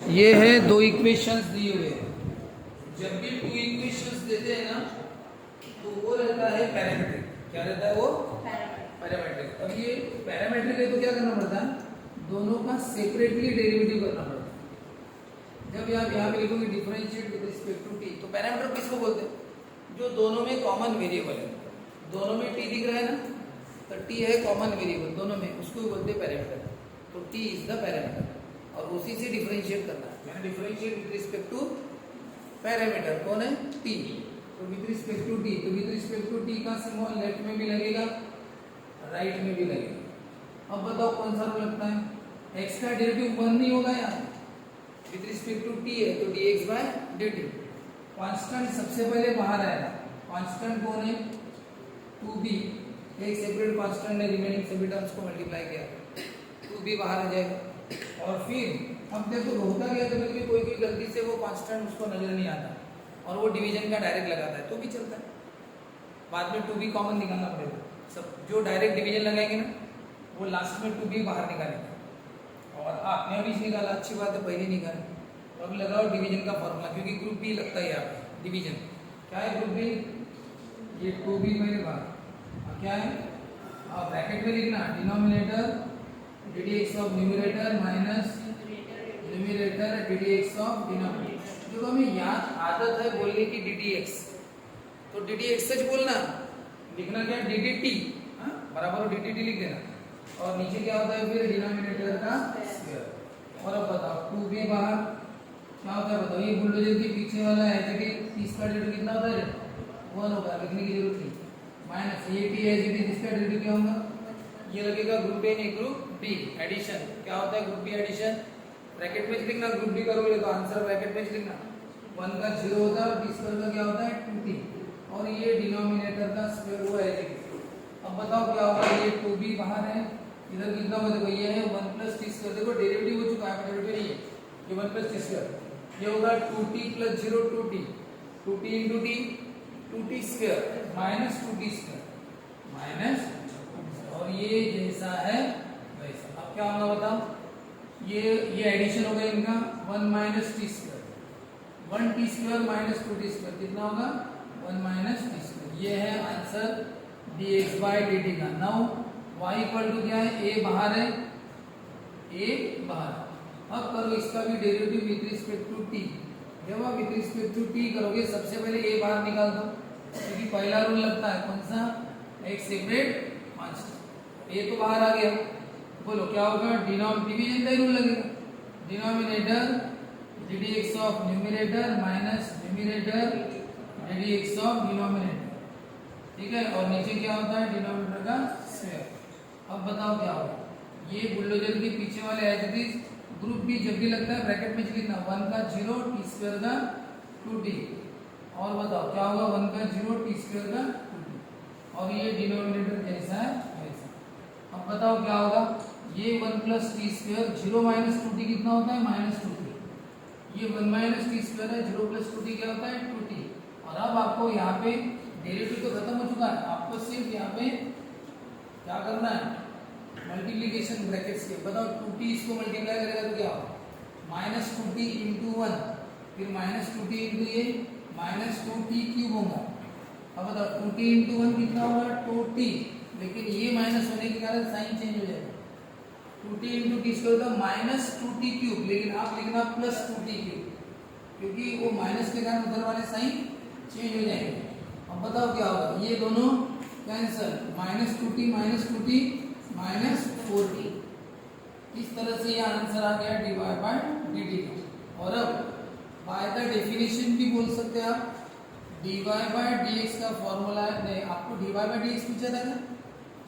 ये है दो इक्वेशंस दिए हुए हैं। जब भी टू इक्वेशंस देते हैं ना तो वो रहता है पैरामीट्रिक। क्या रहता है वो? पैरामीट्रिक। अब ये पैरामीट्रिक है तो क्या करना पड़ता है? दोनों का सेपरेटली डेरिवेटिव करना पड़ता है। जब आप यहाँ पे लिखोगे differentiate with respect to t, तो पैरामीटर किसको बोलते हैं? जो दोनों में कॉमन वेरिएबल है। दोनों में टी दिख रहा है ना, तो टी है कॉमन वेरिएबल दोनों में, उसको बोलते हैं पैरामीटर। तो टी इज द पैरामीटर और उसी से डिफरेंशिएट करना है। मैंने differentiate with respect to parameter कौन है? टी। तो विद रिस्पेक्ट टू टी, तो विद रिस्पेक्ट टू टी का सिंबल लेफ्ट में भी लगेगा, राइट में भी लगेगा। अब बताओ कौन सा रूल लगता है? x का डेरिवेटिव 1 नहीं होगा यार। विद रिस्पेक्ट टू टी है तो dx बाय dt। कांस्टेंट सबसे पहले बाहर आएगा। कांस्टेंट कौन है? 2b। एक सेपरेट कांस्टेंट ने रिमेनिंग सभी टर्म्स को मल्टीप्लाई किया, 2b बाहर आ जाएगा। और फिर अब देखो होता क्या है, कभी कोई गलती से वो कांस्टेंट उसको नजर नहीं आता और वो डिवीजन का डायरेक्ट लगाता है तो भी चलता है। बाद में 2b कॉमन निकालना पड़ेगा। सब जो डायरेक्ट डिवीजन लगाएंगे ना वो लास्ट में 2b बाहर निकालेंगे। और आपने अभी निकाला, अच्छी बात है, पहले निकाले। तो अब लगाओ डिवीजन का फॉर्मूला, क्योंकि ग्रुप बी लगता है यहाँ पे डिवीजन। क्या है ग्रुप बी? ये 2b मेरे बाहर क्या है? ब्रैकेट में लिखना denominator ddx of numerator minus numerator ddx of denominator. जो हमें याद आदत है बोलने की ddx, तो ddx सच बोलना, लिखना क्या? ddt बराबर ddt लिख देना। और नीचे क्या होता है फिर? डिनोमिनेटर का स्क्वायर। और अब बताओ 2b बाहर क्या होता है बताओ? ये बुलडोजर के पीछे वाला है कि टी स्क्वायर डेरिवेटिव कितना होता है? 1 होगा, लिखने की जरूरत नहीं। माइनस ये टी है जी, इसका डेरिवेटिव क्या होगा? ये लगेगा ग्रुप ए नहीं ग्रुप बी। एडिशन क्या होता है? Group B addition. ब्रैकेट में लिखना, ग्रुप बी करोगे तो आंसर ब्रैकेट में लिखना। 1 का 0 होता है और टी स्क्वायर का क्या होता है? 2t। और ये डिनोमिनेटर का स्क्वायर हुआ है। अब बताओ क्या होगा? ये 2b बाहर है, इधर कितना होगा? देखो ये है 1 प्लस टी स्क्वायर। देखो डेरिवेटिव हो चुका है, डेरिवेटिव नहीं है ये 1 प्लस टी स्क्वायर। ये होगा 2t plus 0 2t, 2t into T 2t square minus 2t square minus, और ये जैसा है वैसा। अब क्या होगा बताओ? ये एडिशन हो गया इनका 1 minus t square, 1 T square minus 2t square कितना होगा? 1 माइनस टी स्क्वायर। ये है आंसर dx बाय dt का। नाउ y इक्वल टू क्या है? a बाहर है, a बाहर। अब करो इसका भी derivative with respect to t। जब आप विद रिस्पेक्ट टू t करोगे सबसे पहले a बाहर निकाल दो, क्योंकि पहला रूल लगता है कौन सा? एक सेपरेट कांस्टेंट। a तो बाहर आ गया, बोलो क्या होगा? डिवीजन का रूल लगेगा। Denominator ddx of numerator minus numerator ddx of denominator, ठीक है। और नीचे क्या होता है? डिनोमिनेटर का स्क्वायर। अब बताओ क्या होगा? ये बुलडोजर के पीछे वाले as it is group B जब भी लगता है ब्रैकेट में लिखना 1 का 0 टी स्क्वायर का 2t। और बताओ क्या होगा? 1 का 0 टी स्क्वायर का 2t, और ये डिनोमिनेटर जैसा है वैसा। अब बताओ क्या होगा? ये 1 plus t square 0 minus 2t कितना होता है? Minus 2t। ये 1 माइनस टी स्क्वायर है, 0 प्लस 2t क्या होता है? 2t। और अब आपको यहाँ पे डेरिवेटिव तो खत्म हो चुका है, आपको सिर्फ यहाँ पे क्या करना है? मल्टीप्लीकेशन ब्रैकेट्स के। बताओ 2t इसको मल्टीप्लाई करेगा तो क्या होगा? माइनस 2t इंटू 1, फिर माइनस 2t इंटू ये माइनस 2t क्यूब होगा। अब बताओ 2t इंटू 1 कितना होगा? 2t, लेकिन ये माइनस होने के कारण साइन चेंज हो जाएगा। 2t इंटू टी स्क्वायर का माइनस 2t क्यूब, लेकिन आप लिखना प्लस 2t क्यूब, क्योंकि वो माइनस के कारण उधर वाले साइन चेंज हो जाएंगे। अब बताओ क्या होगा? ये दोनों cancel, minus 2t minus 4t। इस तरह से ये आंसर आ गया dy बाय dt का। और अब बाय द डेफिनेशन भी बोल सकते हैं आप। dy बाय dx का फॉर्मूला है, आपको dy बाय dx पूछा था ना,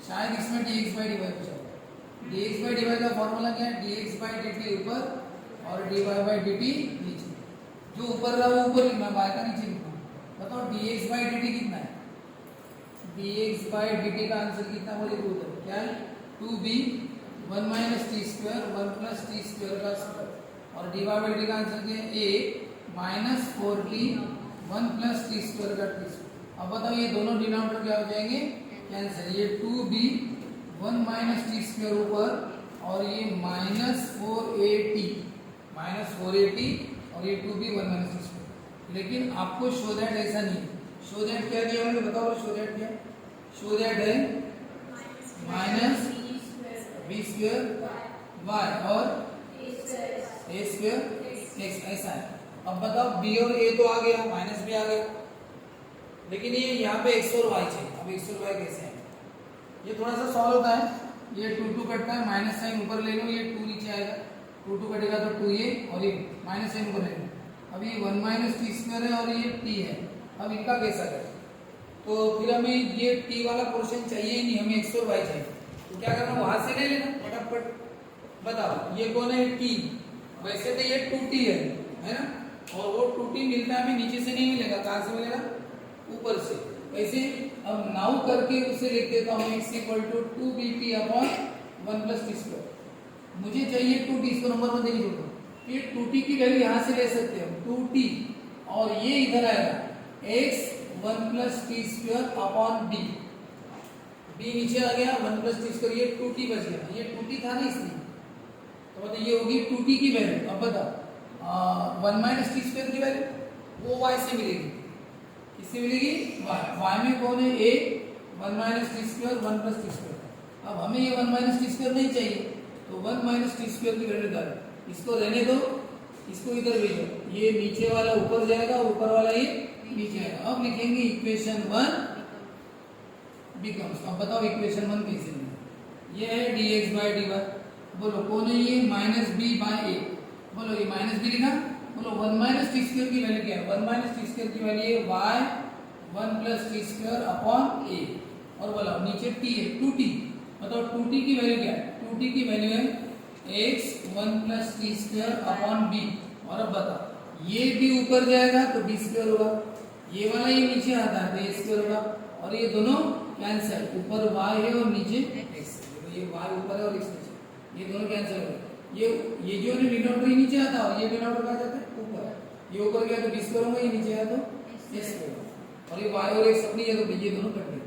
शायद इसमें dx बाय dy पूछा था। dx बाय dy का फॉर्मूला क्या है? dx बाय dt ऊपर और dy बाय dt नीचे। जो ऊपर रहा वो ऊपर लिखना, बाय का नीचे लिखना। बताओ dx बाय dt कितना है? dx बाय dt का आंसर कितना बोले तो उधर क्या है? 2b 1 minus t square 1 plus t square का स्क्वायर, और dy बाय dt का आंसर क्या है? a minus 4t 1 plus t square का टी स्क्वायर। अब बताओ ये दोनों डिनोमिनेटर क्या हो जाएंगे? कैंसिल। ये 2b 1 माइनस टी स्क्वायर ऊपर और ये माइनस 4at माइनस 480 और ये 2b 1 माइनस टी स्क्वायर। लेकिन आपको शो दैट ऐसा नहीं, शो दैट क्या दिया मैंने बताओ, शो दैट क्या, शो दैट है माइनस बी स्क्वायर वाई और ए स्क्वायर एक्स, ऐसा है। अब बताओ बी और ए तो आ गया, माइनस भी आ गया, लेकिन ये यहाँ पे एक्स और वाई चाहिए। अब एक्स और वाई कैसे है, ये थोड़ा सा सॉल्व होता है। ये 2 कटता है, माइनस साइन ऊपर ले लो, ये 2 नीचे आएगा, 2 कटेगा तो 2a और ये माइनस साइन ऊपर ले लो। अब ये 1 माइनस टी स्क्वायर है और ये t है। अब इनका कैसा करें, तो फिर हमें ये t वाला पोर्शन चाहिए ही नहीं, हमें एक्स और वाई चाहिए। तो क्या करना, वहां से ले लेना फटाफट। बताओ ये कौन है, t, वैसे तो ये 2t है ना, और वो 2t मिलता है हमें नीचे से नहीं मिलेगा, कहां से मिलेगा, ऊपर से। वैसे अब नाउ करके उसे लिख देता हूं x equal to 2bt upon 1 plus t square. मुझे चाहिए 2t, इसको नंबर में देनी होगा, ये 2t की वैल्यू यहां से ले सकते हैं 2t, और ये इधर आएगा x 1 plus t square upon b, b नीचे आ गया 1 प्लस टी स्क्वायर, ये 2t बच गया, ये 2t था ना इसलिए, तो मतलब ये होगी 2t की वैल्यू। अब बताओ 1 माइनस टी स्क्वायर की वैल्यू वो y से मिलेगी, किससे मिलेगी, y में कौन है, a 1 minus t square 1 plus t square. अब हमें ये 1 माइनस टी स्क्वायर नहीं चाहिए, तो 1 माइनस टी स्क्वायर की वैल्यू डालो, इसको रहने दो, इसको इधर भेजो, ये नीचे वाला ऊपर जाएगा, ऊपर वाला ये नीचे आएगा। अब लिखेंगे इक्वेशन 1 बिकम्स, अब बताओ इक्वेशन 1 कैसे लिखेंगे, ये है dx बाय dy, बोलो कौन है ये, माइनस b बाय a, बोलो ये माइनस b लिखा, बोलो 1 माइनस टी स्क्वायर की वैल्यू क्या है, 1 माइनस टी स्क्वायर की वैल्यू है y 1 plus t square upon a, और बोलो नीचे t है 2t, बताओ 2t की वैल्यू क्या है, 2t की वैल्यू है x 1 plus t square upon b, और अब बताओ ये भी ऊपर जाएगा तो b स्क्वायर होगा, ये वाला ये नीचे आता है तो a स्क्वायर होगा, और ये दोनों कैंसिल, ऊपर y है और नीचे x, ये y ऊपर है और x नीचे, ये दोनों कैंसिल हो गए। ये जो डिनोमिनेटर नीचे आता है और ये डिनोमिनेटर कहाँ जाता है, ऊपर, ये ऊपर गया तो b स्क्वायर होगा, ये नीचे आया तो a स्क्वायर, और ये y और x अपनी जगह पे, ये दोनों कट गए,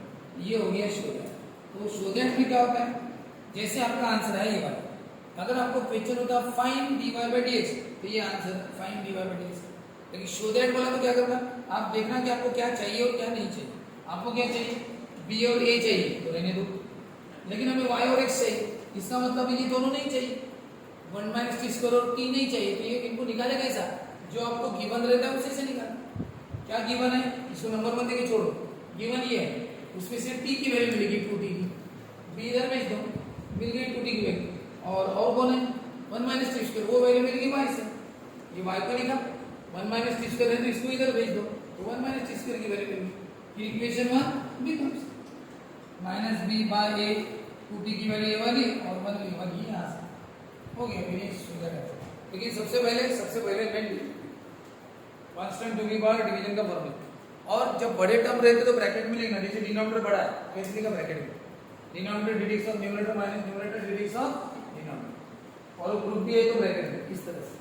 ये हो गया शो दैट। तो शो दैट भी क्या होता है, जैसे आपका आंसर है ये वाला, अगर आपको क्वेश्चन होता है फाइंड dy by dx, तो ये आंसर है फाइंड dy by dx। लेकिन शो दैट वाला तो क्या करना, आप देखना कि आपको क्या चाहिए और क्या नहीं चाहिए। आपको क्या चाहिए, b और a चाहिए तो रहने दो, लेकिन हमें y और x चाहिए, इसका मतलब ये दोनों नहीं चाहिए, 1 माइनस टी स्क्वायर और t नहीं चाहिए, तो ये इनको निकाले कैसा, जो आपको गिवन रहता है उसी से निकालना। क्या गिवन है, इसको नंबर में देके छोड़ो, गिवन ये है, उसमें से t की वैल्यू मिलेगी 2t की, b इधर भेज दो, मिल गई 2t की वैल्यू, और कौन है 1 माइनस टी स्क्वायर, वो वैल्यू मिल गई y से, ये y को लिखा 1 माइनस टी स्क्वायर है तो इसको इधर भेज दो, तो 1 माइनस टी स्क्वायर की वैल्यू मिल गई। Equation 1 becomes minus b by a, 2t की वैल्यू ये वाली और 1 की वैल्यू यहाँ से हो गया फिनिश हो गया। लेकिन सबसे पहले main constant to be bar division का फॉर्मूला, और जब बड़े टर्म रहते तो ब्रैकेट में लिखना, जैसे डिनोमिनेटर बड़ा है तो इसलिए का ब्रैकेट में, denominator deduct of numerator minus numerator deduct of denominator, और ग्रुप भी है तो ब्रैकेट में इस तरह से,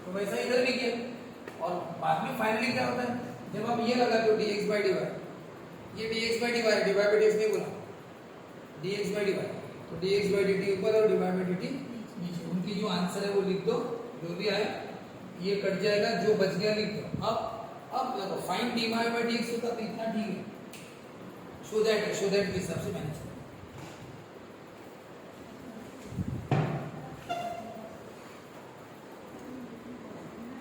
तो वैसा इधर भी किया। और बाद में फाइनली क्या होता है, जब आप ये लगाते हो dx by dy, ये dx by dy है, dy by dx नहीं बोला, dx by dy, तो dx by dt ऊपर और dy by dt नीचे, उनकी जो आंसर है वो लिख दो, जो भी आए ये कट जाएगा, जो बच गया लिख दो। अब देखो फाइंड dy by dx होता तो इतना ठीक है, शो दैट के हिसाब से मैंने